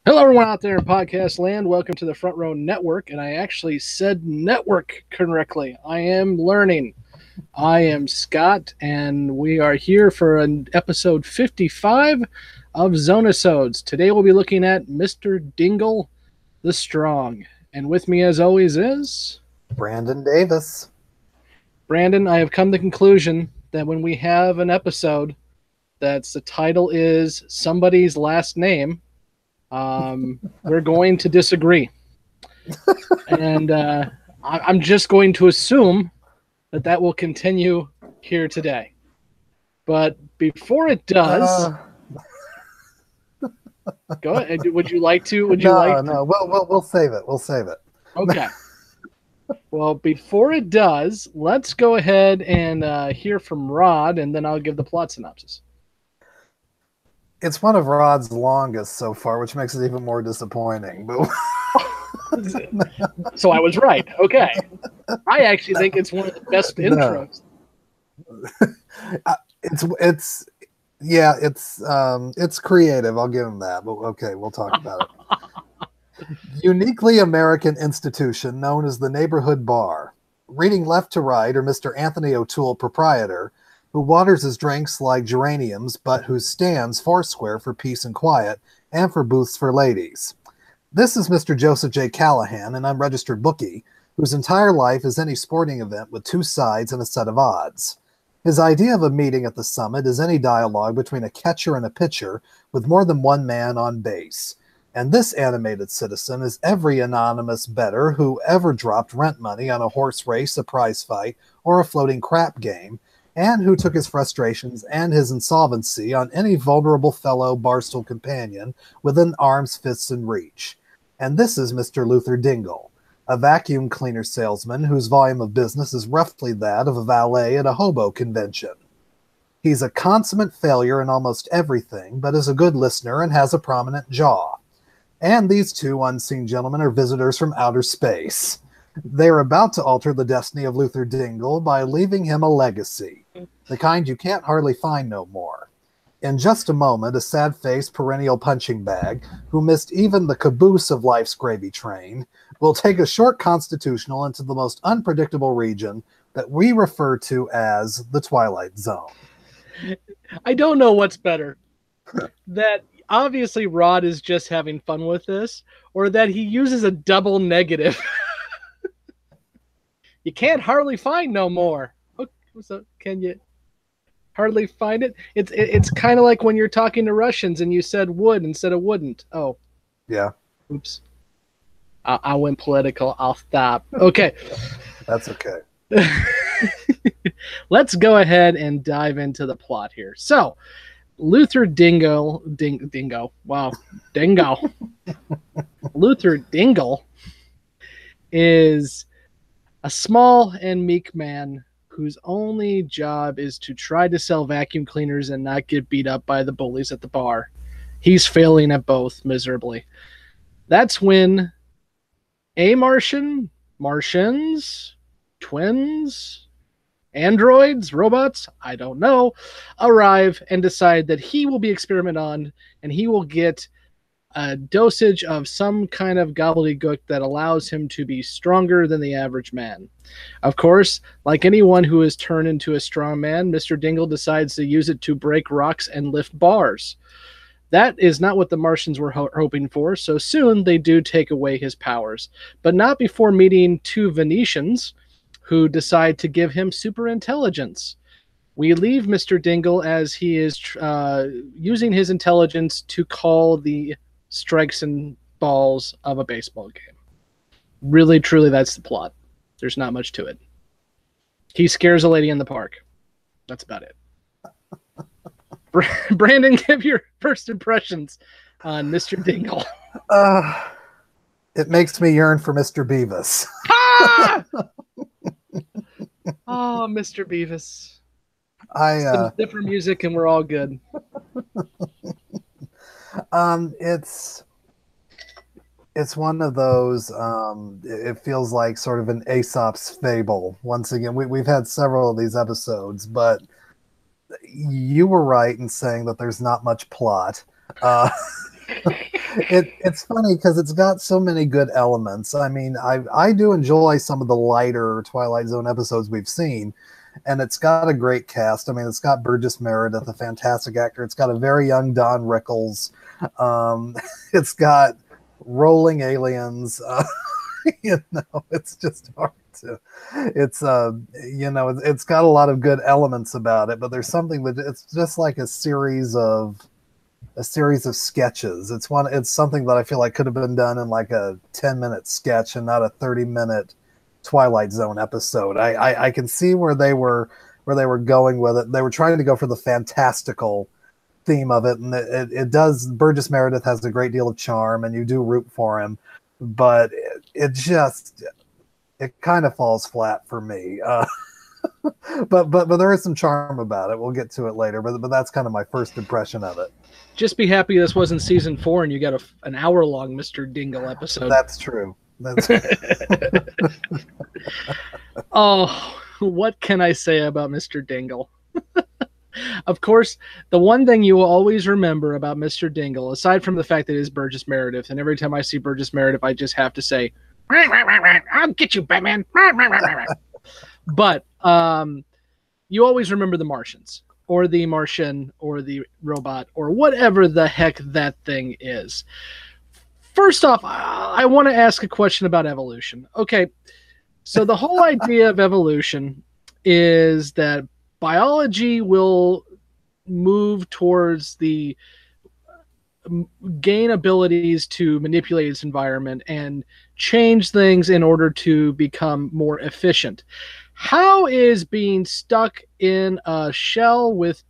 Hello, everyone out there in podcast land. Welcome to the Front Row Network. And I actually said network correctly. I am learning. I am Scott, and we are here for an episode 55 of Zone-i-Sodes. Today we'll be looking at Mr. Dingle the Strong. And with me, as always, is Brandon Davis. Brandon. I have come to the conclusion that when we have an episode that's the title is somebody's last name, we're going to disagree. And I'm just going to assume that will continue here today. But before it does, go ahead. Would you like to? No. We'll save it. We'll save it. Okay. Well, before it does, let's go ahead and hear from Rod, and then I'll give the plot synopsis. It's one of Rod's longest so far, which makes it even more disappointing. But so I was right. Okay. I actually think it's one of the best intros. It's creative. I'll give him that. But okay, we'll talk about it. Uniquely American institution known as the Neighborhood Bar. Reading left to right are Mr. Anthony O'Toole, proprietor, who waters his drinks like geraniums, but who stands foursquare for peace and quiet, and for booths for ladies. This is Mr. Joseph J. Callahan, an unregistered bookie, whose entire life is any sporting event with two sides and a set of odds. His idea of a meeting at the summit is any dialogue between a catcher and a pitcher with more than one man on base. And this animated citizen is every anonymous bettor who ever dropped rent money on a horse race, a prize fight, or a floating crap game, and who took his frustrations and his insolvency on any vulnerable fellow barstool companion within arm's, fists, and reach. And this is Mr. Luther Dingle, a vacuum cleaner salesman whose volume of business is roughly that of a valet at a hobo convention. He's a consummate failure in almost everything, but is a good listener and has a prominent jaw. And these two unseen gentlemen are visitors from outer space. They're about to alter the destiny of Luther Dingle by leaving him a legacy, the kind you can't hardly find no more. In just a moment, a sad-faced perennial punching bag, who missed even the caboose of life's gravy train, will take a short constitutional into the most unpredictable region that we refer to as the Twilight Zone. I don't know what's better. That obviously Rod is just having fun with this, or that he uses a double negative. You can't hardly find no more. So can you hardly find it? It's kind of like when you're talking to Russians and you said would instead of wouldn't. Oh, yeah. Oops. I went political. I'll stop. Okay. That's okay. Let's go ahead and dive into the plot here. So, Luther Dingle. Wow. Dingo. Luther Dingle is a small and meek man whose only job is to try to sell vacuum cleaners and not get beat up by the bullies at the bar. He's failing at both miserably. That's when a Martians, twins, androids, robots, I don't know, arrive and decide that he will be experimented on and he will get a dosage of some kind of gobbledygook that allows him to be stronger than the average man. Of course, like anyone who is turned into a strong man, Mr. Dingle decides to use it to break rocks and lift bars. That is not what the Martians were hoping for, so soon they do take away his powers, but not before meeting two Venetians who decide to give him super intelligence. We leave Mr. Dingle as he is using his intelligence to call the strikes and balls of a baseball game. Really, truly, that's the plot. There's not much to it. He scares a lady in the park. That's about it. Brandon, give your first impressions on Mr. Dingle. It makes me yearn for Mr. Beavis. Ah! Oh, Mr. Beavis. Some different music and we're all good. It's one of those, it feels like sort of an Aesop's fable. Once again, we've had several of these episodes, but you were right in saying that there's not much plot. It's funny because it's got so many good elements. I mean, I do enjoy some of the lighter Twilight Zone episodes we've seen, and it's got a great cast. I mean, it's got Burgess Meredith, a fantastic actor. It's got a very young Don Rickles. Um, it's got rolling aliens. It's just hard to. It's it's got a lot of good elements about it, but there's something that it's just like a series of sketches. It's something that I feel like could have been done in like a 10-minute sketch and not a 30-minute Twilight Zone episode. I can see where they were going with it. They were trying to go for the fantastical theme of it, and it does. Burgess Meredith has a great deal of charm, and you do root for him, but it kind of falls flat for me. But there is some charm about it. We'll get to it later, but that's kind of my first impression of it. Just be happy this wasn't season 4 and you got an hour-long Mr. Dingle episode. That's true. Oh, what can I say about Mr. Dingle? Of course, the one thing you will always remember about Mr. Dingle, aside from the fact that it is Burgess Meredith, and every time I see Burgess Meredith, I just have to say, "I'll get you, Batman." But you always remember the Martians, or the Martian, or the robot, or whatever the heck that thing is. First off, I want to ask a question about evolution. Okay, so the whole idea of evolution is that biology will move towards the gain abilities to manipulate its environment and change things in order to become more efficient. How is being stuck in a shell with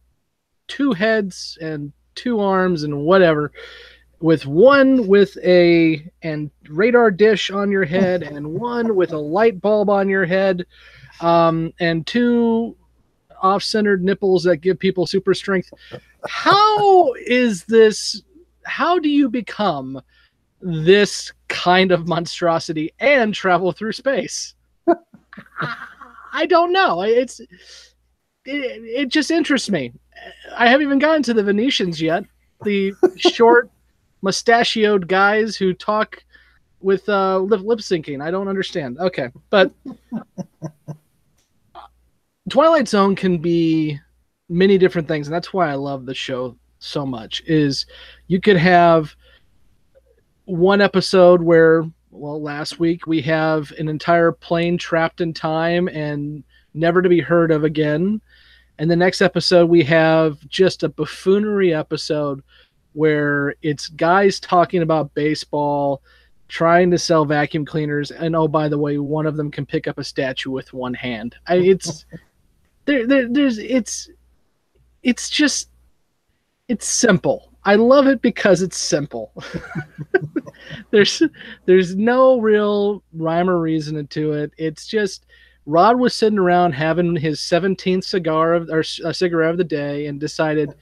2 heads and 2 arms and whatever, with one with a radar dish on your head and one with a light bulb on your head, and 2 off-centered nipples that give people super strength? How do you become this kind of monstrosity and travel through space? I don't know. It just interests me. I haven't even gotten to the Venetians yet. The short, mustachioed guys who talk with lip syncing. I don't understand. Okay, but Twilight Zone can be many different things, and that's why I love the show so much. Is you could have one episode where, well, last week we have an entire plane trapped in time and never to be heard of again. And the next episode we have just a buffoonery episode where it's guys talking about baseball, trying to sell vacuum cleaners, and oh, by the way, one of them can pick up a statue with one hand. It's simple. I love it because it's simple. There's no real rhyme or reason to it. It's just Rod was sitting around having his 17th cigarette of the day and decided,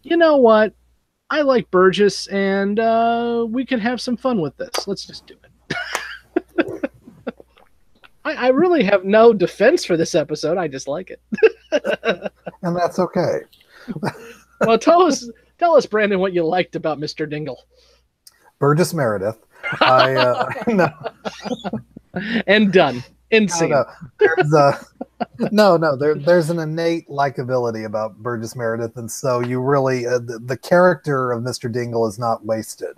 you know what? I like Burgess, and we can have some fun with this. Let's just do it. I really have no defense for this episode. I just like it. And that's okay. Well, tell us, Brandon, what you liked about Mr. Dingle. Burgess Meredith. No. And done. Insane. There's an innate likability about Burgess Meredith, and so you really the character of Mr. Dingle is not wasted.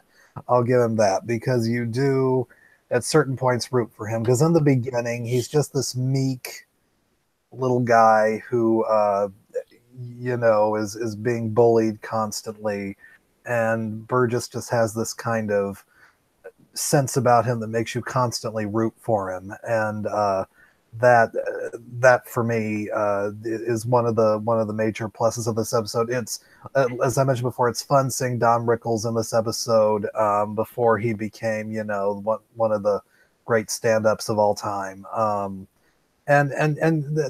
I'll give him that, because you do at certain points root for him, because in the beginning he's just this meek little guy who is being bullied constantly, and Burgess just has this kind of sense about him that makes you constantly root for him, and that for me is one of the major pluses of this episode. It's as I mentioned before, it's fun seeing Don Rickles in this episode before he became one of the great stand-ups of all time. And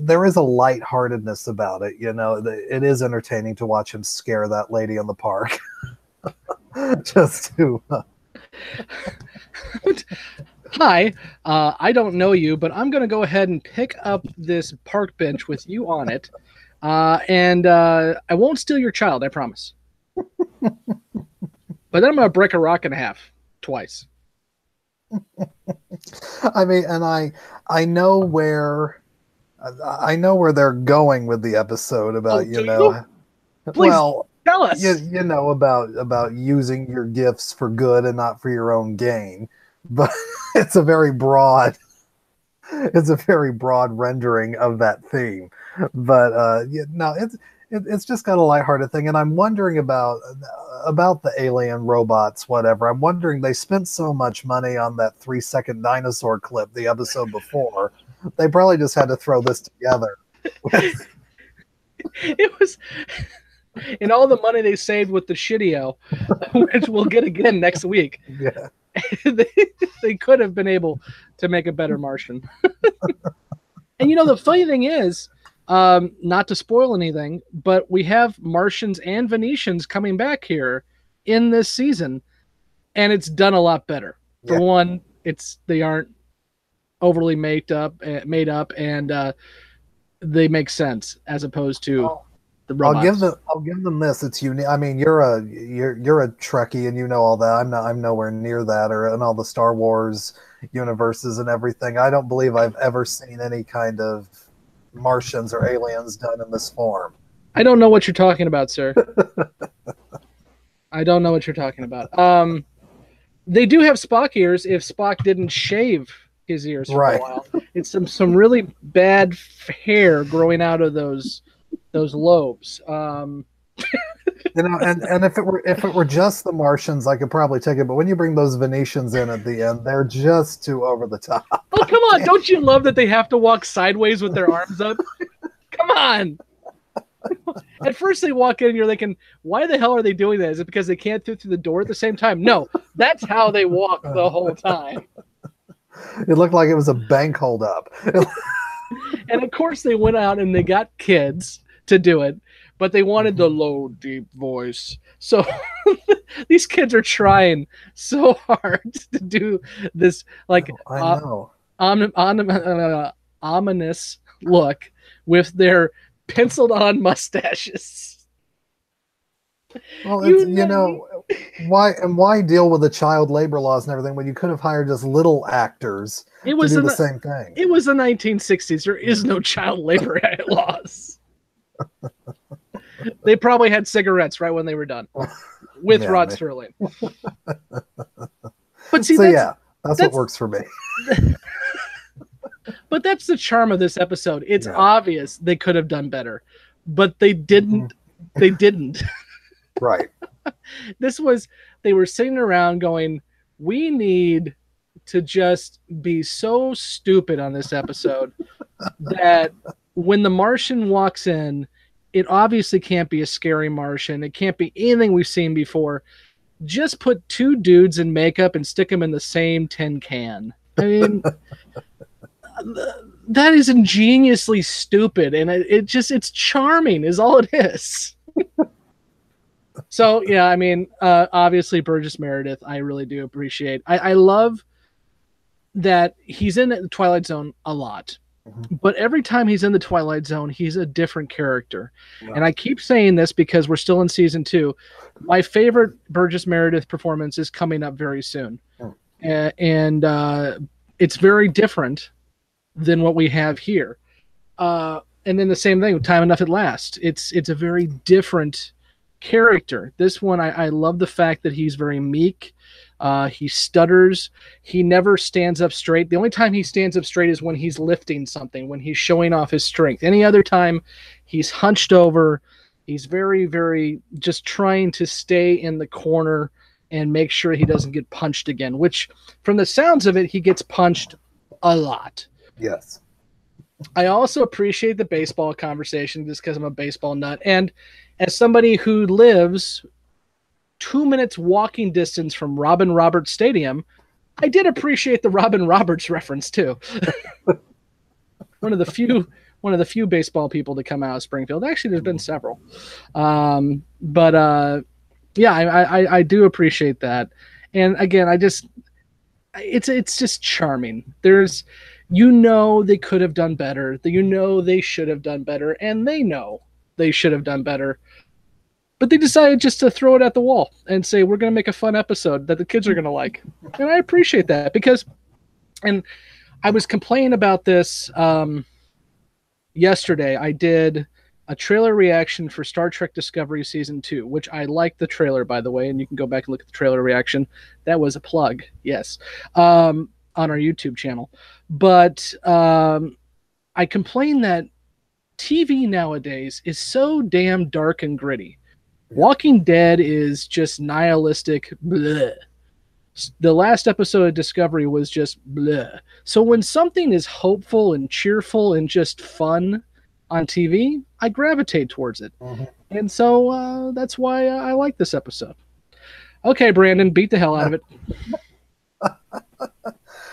there is a lightheartedness about it. It is entertaining to watch him scare that lady in the park. Just to Hi, I don't know you, but I'm going to go ahead and pick up this park bench with you on it, and I won't steal your child, I promise. But then I'm going to break a rock in half twice. I mean, and I know where they're going with the episode about, Do you? Please well, tell us. you know about using your gifts for good and not for your own gain. But it's a very broad rendering of that theme. But it's just got a lighthearted thing, and I'm wondering about the alien robots, whatever. I'm wondering, they spent so much money on that 3-second dinosaur clip the episode before. They probably just had to throw this together. It was, and all the money they saved with the shitio, which we'll get again next week. Yeah. they could have been able to make a better Martian. And the funny thing is, not to spoil anything, but we have Martians and Venetians coming back here in this season, and it's done a lot better. For one, they aren't overly made up, and they make sense as opposed to the robots. I'll give them this. It's unique. I mean, you're a Trekkie, and you know all that. I'm nowhere near that, or in all the Star Wars universes and everything. I don't believe I've ever seen any kind of Martians or aliens done in this form. I don't know what you're talking about, sir. I don't know what you're talking about. They do have Spock ears if Spock didn't shave his ears for a while. It's some really bad hair growing out of those lobes. And if it were just the Martians, I could probably take it. But when you bring those Venetians in at the end, they're just too over the top. Oh, come on! Don't you love that they have to walk sideways with their arms up? Come on! At first they walk in and you're thinking, why the hell are they doing that? Is it because they can't fit through the door at the same time? No, that's how they walk the whole time. It looked like it was a bank holdup. And of course they went out and they got kids to do it, but they wanted the low, deep voice. So these kids are trying so hard to do this, like, ominous look with their penciled on mustaches. Well, why deal with the child labor laws and everything when you could have hired just little actors to do the same thing? It was the 1960s. There is no child labor laws. They probably had cigarettes right when they were done with Rod Serling. But see, that's what works for me. But that's the charm of this episode. It's obvious they could have done better, but they didn't. They didn't. Right. They were sitting around going, we need to just be so stupid on this episode that when the Martian walks in, it obviously can't be a scary Martian. It can't be anything we've seen before. Just put two dudes in makeup and stick them in the same tin can. I mean, that is ingeniously stupid, and it's charming is all it is. So, yeah, I mean, obviously Burgess Meredith, I really do appreciate. I love that he's in the Twilight Zone a lot. But every time he's in the Twilight Zone, he's a different character. Wow. And I keep saying this because we're still in season 2. My favorite Burgess Meredith performance is coming up very soon. And it's very different than what we have here. And then the same thing with Time Enough at Last. It's a very different character. This one, I love the fact that he's very meek. He stutters. He never stands up straight. The only time he stands up straight is when he's lifting something, when he's showing off his strength. Any other time, he's hunched over. He's very, very just trying to stay in the corner and make sure he doesn't get punched again, which from the sounds of it, he gets punched a lot. Yes. I also appreciate the baseball conversation just because I'm a baseball nut. And as somebody who lives 2 minutes walking distance from Robin Roberts Stadium, I did appreciate the Robin Roberts reference too. one of the few baseball people to come out of Springfield. Actually, there's been several. Yeah, I do appreciate that. And again, it's just charming. There's, they could have done better. They should have done better, and they know they should have done better. But they decided just to throw it at the wall and say, we're going to make a fun episode that the kids are going to like. And I appreciate that because, and I was complaining about this yesterday. I did a trailer reaction for Star Trek Discovery Season 2, which I liked the trailer, by the way, and you can go back and look at the trailer reaction. That was a plug, yes, on our YouTube channel. But I complained that TV nowadays is so damn dark and gritty. Walking Dead is just nihilistic. Bleh. The last episode of Discovery was just bleh. So when something is hopeful and cheerful and just fun on TV, I gravitate towards it. Mm-hmm. And so that's why I like this episode. Okay, Brandon, beat the hell out of it.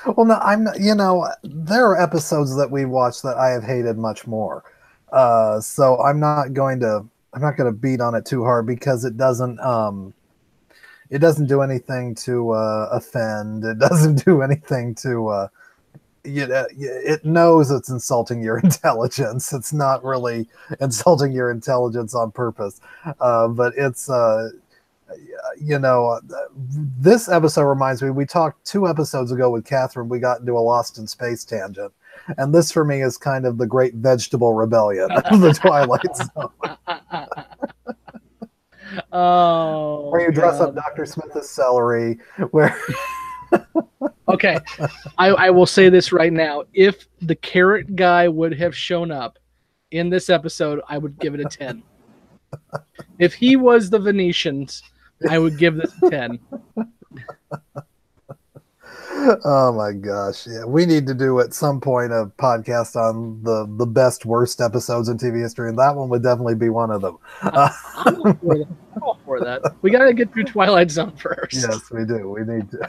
Well, no, there are episodes that we watch that I have hated much more. So I'm not going to beat on it too hard because it doesn't do anything to offend. It doesn't do anything to it knows it's insulting your intelligence. It's not really insulting your intelligence on purpose, but it's this episode reminds me, we talked 2 episodes ago with Catherine, we got into a Lost in Space tangent. And this for me is kind of the great vegetable rebellion of the Twilight Zone. Oh, where you dress up Dr. Smith as celery, where okay, I will say this right now. If the carrot guy would have shown up in this episode, I would give it a 10. If he was the Venetians, I would give this a 10. Oh my gosh. Yeah. We need to do at some point a podcast on the best worst episodes in TV history, and that one would definitely be one of them. I'm all for that. We got to get through Twilight Zone first. Yes, we do. We need to.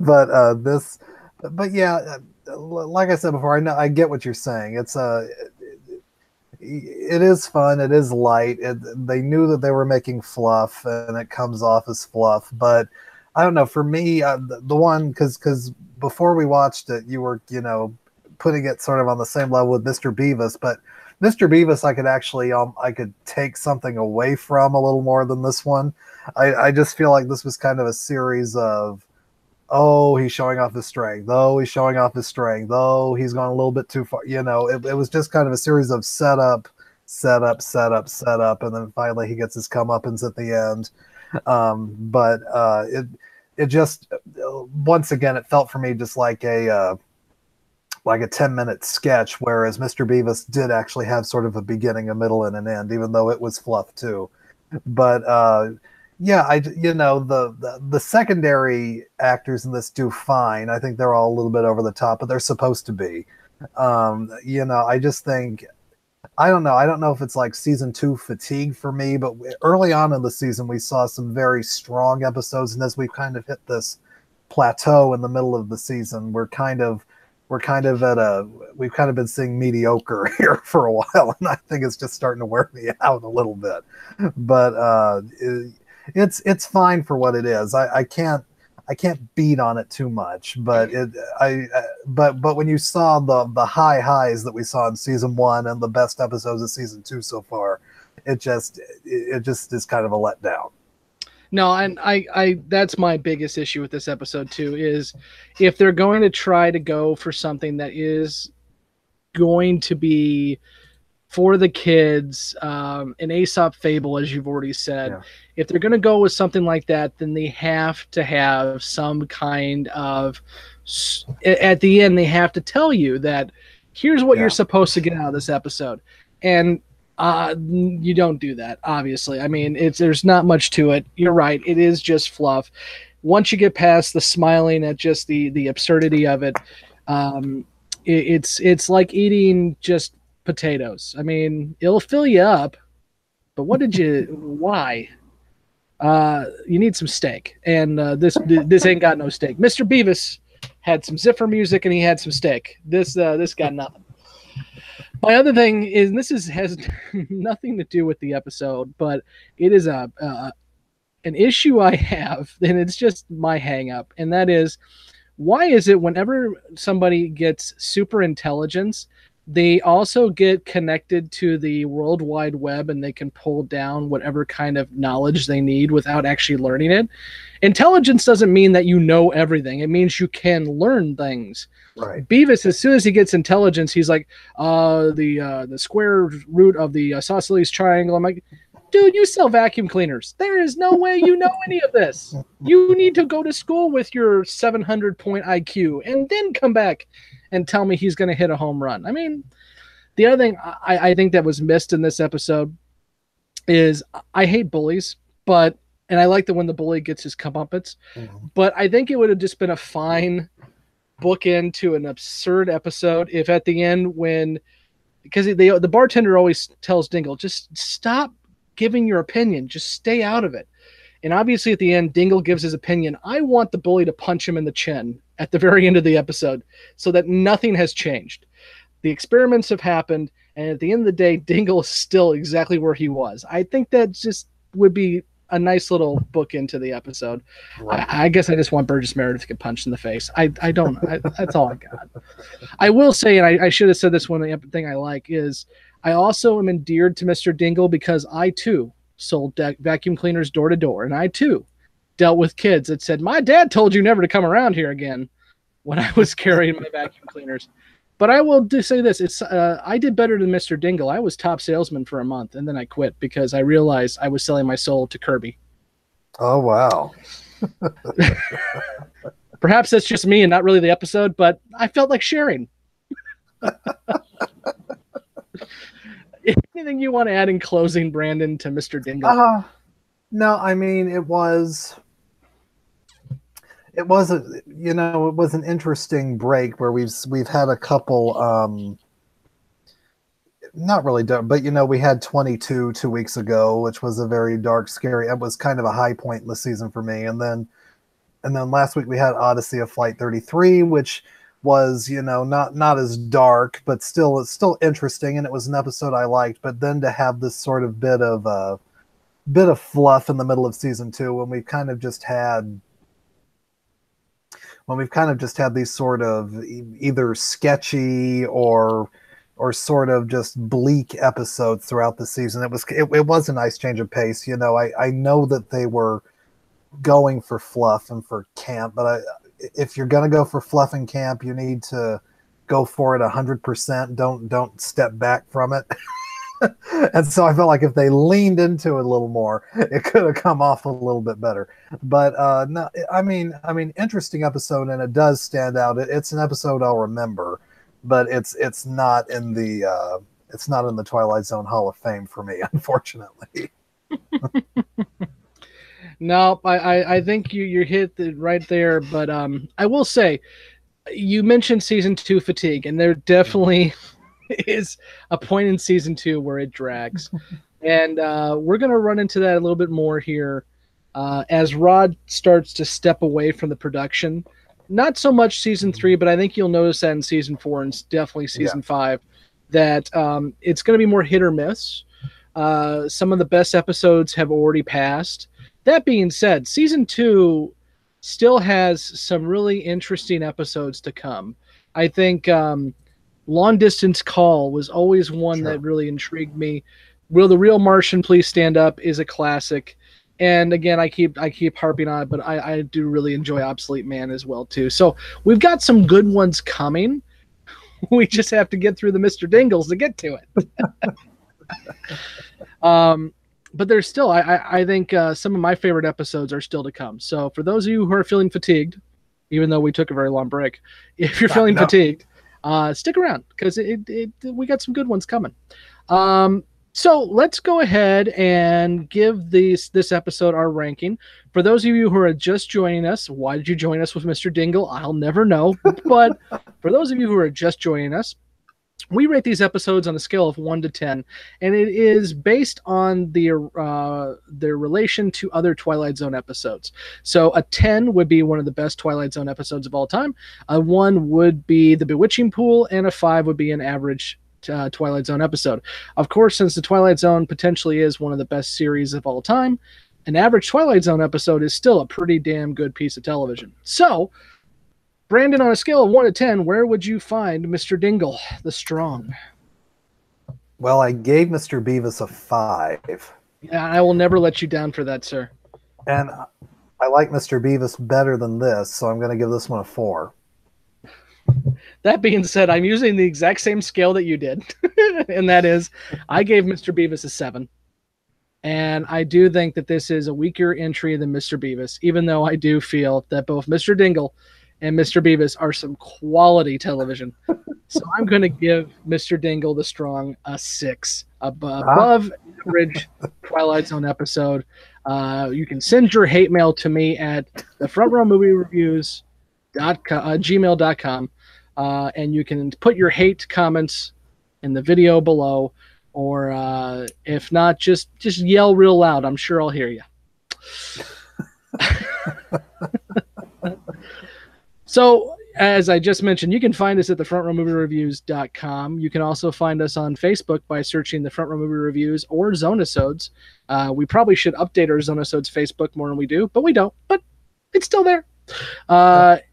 But yeah, like I said before, I get what you're saying. It is fun. It is light. They knew that they were making fluff, and it comes off as fluff. But I don't know. For me, the one because before we watched it, you were putting it sort of on the same level with Mr. Beavis. But Mr. Beavis, I could actually I could take something away from a little more than this one. I just feel like this was kind of a series of, oh, he's showing off his strength. Oh, he's showing off his strength. Oh, he's gone a little bit too far. It was just kind of a series of setup, and then finally he gets his comeuppance at the end. But it just once again it felt for me just like a 10-minute sketch, whereas Mr. Beavis did actually have sort of a beginning, a middle, and an end, even though it was fluff too. But yeah, the secondary actors in this do fine. I think they're all a little bit over the top, but they're supposed to be. I just think, I don't know. I don't know if it's like season 2 fatigue for me, but early on in the season, we saw some very strong episodes. And as we've kind of hit this plateau in the middle of the season, we've kind of been seeing mediocre here for a while. And I think it's just starting to wear me out a little bit, but it's fine for what it is. I can't beat on it too much, but but when you saw the high highs that we saw in season 1 and the best episodes of season 2 so far, it just is kind of a letdown. No, and I that's my biggest issue with this episode too, is if they're going to try to go for something that is going to be for the kids, an Aesop fable, as you've already said. Yeah. If they're going to go with something like that, then they have to have some kind of, at the end, they have to tell you that here's what you're supposed to get out of this episode. And you don't do that, obviously. I mean, there's not much to it. You're right. It is just fluff. Once you get past the smiling at just the absurdity of it, it's like eating just potatoes. I mean, it'll fill you up, but why? You need some steak, and this ain't got no steak. Mr. Beavis had some ziffer music and he had some steak. This got nothing. My other thing is, and this has nothing to do with the episode, but it is an issue I have, and it's just my hang up, and that is, why is it whenever somebody gets super intelligence, They also get connected to the World Wide Web and they can pull down whatever kind of knowledge they need without actually learning it. Intelligence doesn't mean that you know everything. It means you can learn things. Right. Beavis, as soon as he gets intelligence, he's like, the square root of the isosceles triangle. I'm like, dude, you sell vacuum cleaners. There is no way you know any of this. You need to go to school with your 700-point IQ and then come back and tell me he's going to hit a home run. I mean, the other thing I think that was missed in this episode is I hate bullies, and I like that when the bully gets his comeuppance, but I think it would have just been a fine bookend to an absurd episode if at the end because the bartender always tells Dingle, just stop giving your opinion, just stay out of it. And obviously at the end, Dingle gives his opinion. I want the bully to punch him in the chin at the very end of the episode so that nothing has changed. The experiments have happened, and at the end of the day, Dingle is still exactly where he was. I think that just would be a nice little book into the episode. Right. I guess I just want Burgess Meredith to get punched in the face. I don't. That's all I got. I will say, and I should have said this one thing I like is I also am endeared to Mr. Dingle because I too sold vacuum cleaners door to door, and I too dealt with kids that said, my dad told you never to come around here again when I was carrying my vacuum cleaners. But I will say this, I did better than Mr. Dingle. I was top salesman for a month, and then I quit because I realized I was selling my soul to Kirby. Oh, wow. Perhaps that's just me and not really the episode, but I felt like sharing. Anything you want to add in closing, Brandon, to Mr. Dingle? No, I mean, it was an interesting break where we've had a couple, not really dark, but we had 22 2 weeks ago, which was a very dark, scary. It was kind of a high point in the season for me, and then last week we had Odyssey of Flight 33, which was not as dark, but it's still interesting, and it was an episode I liked. But then to have this sort of bit of fluff in the middle of season 2 when we've kind of just had these sort of either sketchy or sort of just bleak episodes throughout the season, it was a nice change of pace. I know that they were going for fluff and for camp, but if you're going to go for fluff and camp, you need to go for it 100%. Don't step back from it. And so I felt like if they leaned into it a little more, it could have come off a little bit better. But no, I mean, interesting episode, and it does stand out. It's an episode I'll remember, but it's not in the Twilight Zone Hall of Fame for me, unfortunately. No, I think you hit it right there. But I will say, you mentioned season 2 fatigue, and there definitely is a point in season 2 where it drags. And we're going to run into that a little bit more here as Rod starts to step away from the production. Not so much season 3, but I think you'll notice that in season 4 and definitely season 5, that it's going to be more hit or miss. Some of the best episodes have already passed. That being said, season 2 still has some really interesting episodes to come. I think Long Distance Call was always one that really intrigued me. Will the Real Martian Please Stand Up is a classic. And again, I keep harping on it, but I do really enjoy Obsolete Man as well too. So we've got some good ones coming. We just have to get through the Mr. Dingles to get to it. But there's still, I think some of my favorite episodes are still to come. So for those of you who are feeling fatigued, even though we took a very long break, if you're feeling fatigued, stick around because we got some good ones coming. So let's go ahead and give this episode our ranking. For those of you who are just joining us, why did you join us with Mr. Dingle? I'll never know. But for those of you who are just joining us, we rate these episodes on a scale of 1 to 10, and it is based on their relation to other Twilight Zone episodes. So a 10 would be one of the best Twilight Zone episodes of all time. A 1 would be The Bewitching Pool, and a 5 would be an average Twilight Zone episode. Of course, since the Twilight Zone potentially is one of the best series of all time, an average Twilight Zone episode is still a pretty damn good piece of television. So Brandon, on a scale of 1 to 10, where would you find Mr. Dingle, the Strong? Well, I gave Mr. Beavis a 5. Yeah, I will never let you down for that, sir. And I like Mr. Beavis better than this, so I'm going to give this one a 4. That being said, I'm using the exact same scale that you did, and that is I gave Mr. Beavis a 7. And I do think that this is a weaker entry than Mr. Beavis, even though I do feel that both Mr. Dingle and Mr. Beavis are some quality television. So I'm going to give Mr. Dingle the Strong a 6, above average Twilight Zone episode. You can send your hate mail to me at thefrontrowmoviereviews.gmail.com, and you can put your hate comments in the video below, or if not, just yell real loud. I'm sure I'll hear you. So, as I just mentioned, you can find us at thefrontrowmoviereviews.com. You can also find us on Facebook by searching the Front Row Movie Reviews or Zone-i-Sodes. We probably should update our Zone-i-Sodes Facebook more than we do, but we don't. But it's still there.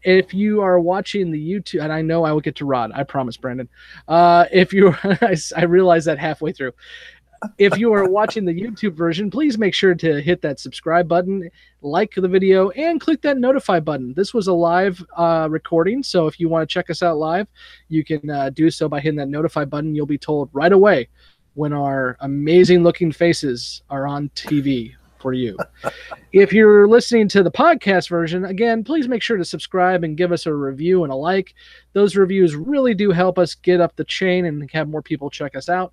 If you are watching the YouTube, and I know I will get to Rod, I promise, Brandon. If you, I realized that halfway through. If you are watching the YouTube version, please make sure to hit that subscribe button, like the video, and click that notify button. This was a live recording, so if you want to check us out live, you can do so by hitting that notify button. You'll be told right away when our amazing-looking faces are on TV for you. If you're listening to the podcast version, again, please make sure to subscribe and give us a review and a like. Those reviews really do help us get up the chain and have more people check us out.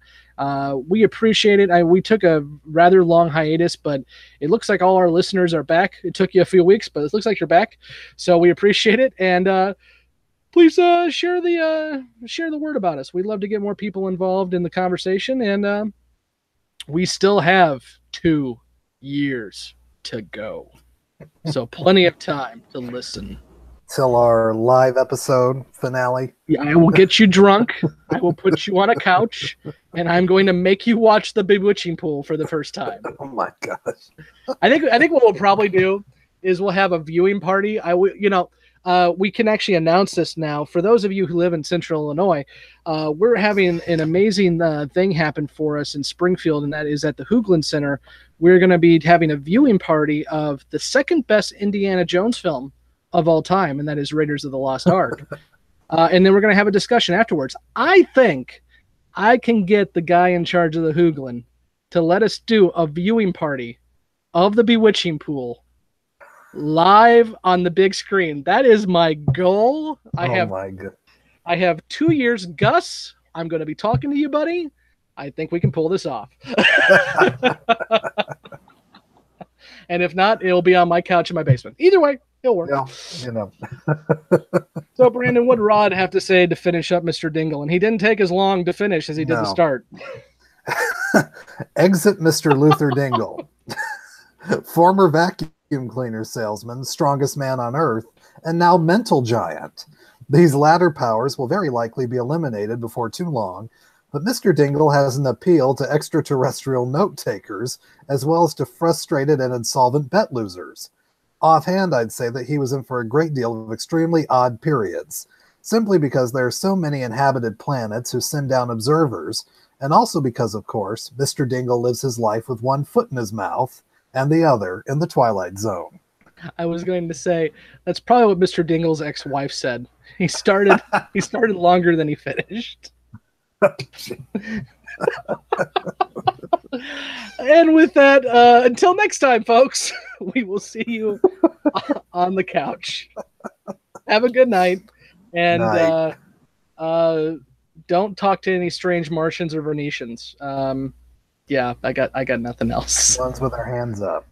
We appreciate it. We took a rather long hiatus, but it looks like all our listeners are back. It took you a few weeks, but it looks like you're back. So we appreciate it. And please share the word about us. We'd love to get more people involved in the conversation. And we still have 2 years to go, so plenty of time to listen till our live episode finale. Yeah, I will get you drunk. I will put you on a couch, and I'm going to make you watch the Bewitching Pool for the first time. Oh my gosh! I think what we'll probably do is we'll have a viewing party. We can actually announce this now. For those of you who live in Central Illinois, we're having an amazing thing happen for us in Springfield, and that is at the Hoogland Center. We're going to be having a viewing party of the second best Indiana Jones film of all time, and that is Raiders of the Lost Ark. And then we're going to have a discussion afterwards. I think I can get the guy in charge of the Hoogland to let us do a viewing party of the Bewitching Pool live on the big screen. That is my goal. My God. I have 2 years. Gus, I'm going to be talking to you, buddy. I think we can pull this off. And if not, it'll be on my couch in my basement. Either way, it'll work. Yeah, So, Brandon, what did Rod have to say to finish up Mr. Dingle? And he didn't take as long to finish as he did to start. Exit Mr. Luther Dingle. Former vacuum cleaner salesman, strongest man on earth, and now mental giant. These latter powers will very likely be eliminated before too long, but Mr. Dingle has an appeal to extraterrestrial note-takers, as well as to frustrated and insolvent bet losers. Offhand, I'd say that he was in for a great deal of extremely odd periods, simply because there are so many inhabited planets who send down observers, and also because, of course, Mr. Dingle lives his life with one foot in his mouth, and the other in the Twilight Zone. I was going to say, that's probably what Mr. Dingle's ex-wife said. He started longer than he finished. And with that, until next time, folks, we will see you on the couch. Have a good night, and don't talk to any strange Martians or Venetians. Yeah, I got nothing else. Ones with their hands up.